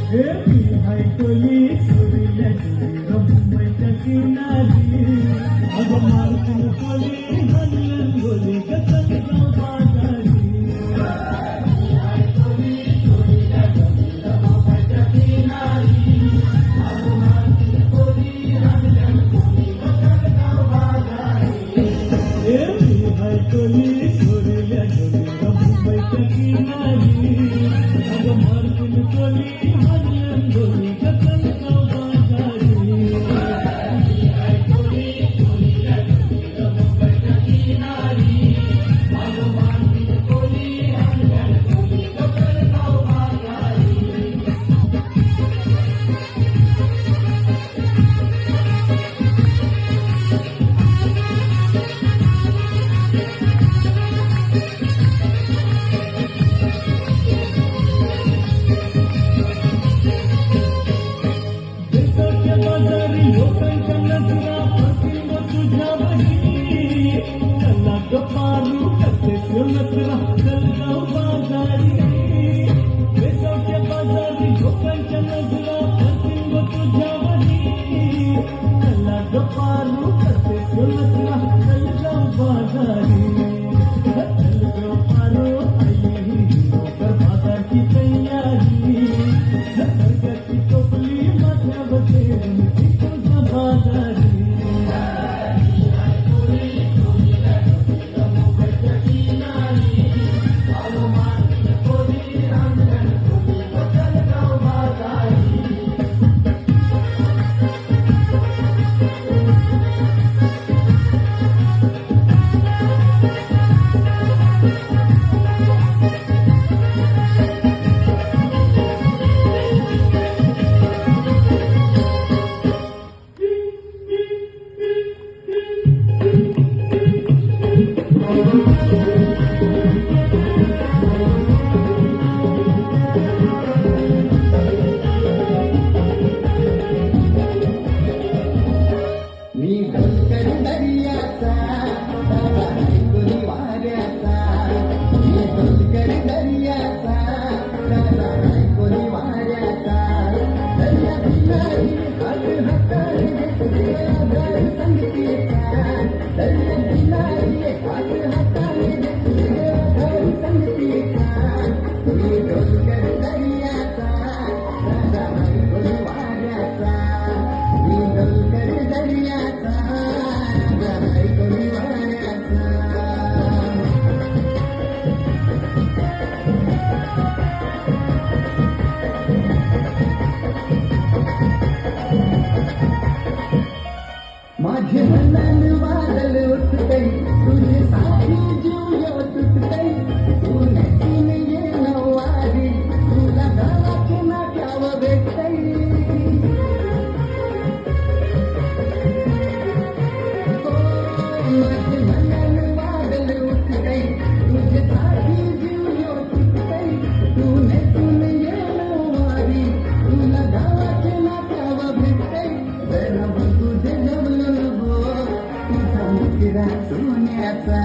हे मी हाय कोली सोडल्या मुंबईच्या किनारी अगं मारुतीन कोली हल्लन गोली गचगाव बाजारी कोली सोडल्या मुंबईच्या किनारी अगं मारुतीन कोली हल्लन गोली गचगाव बाजारी पारू करते सोनकरा जलगाव बाजारी बेसावच्या बाजारी लोकांच्या नजरा पडतील व तुझ्यावरी चला ग पारू करते सोनकरा जलगाव बाजारी जलगाव पारू आई कर बाजारची तयारी सरकारची टोपली माथ्यावर ठेवून ती तुझ्या बाजारी माझे मनान वादल उठते तुझे साथी जीव तुटते तू नसीन ये नवारी तुला गावाचे नाट्यावर भेटते माझे मनान वादल उठते तुझे साथी जीव तुटते तू नसीन ये नवारी तुला गावाचे नाट्यावर भेटते तुझे सोन्याचा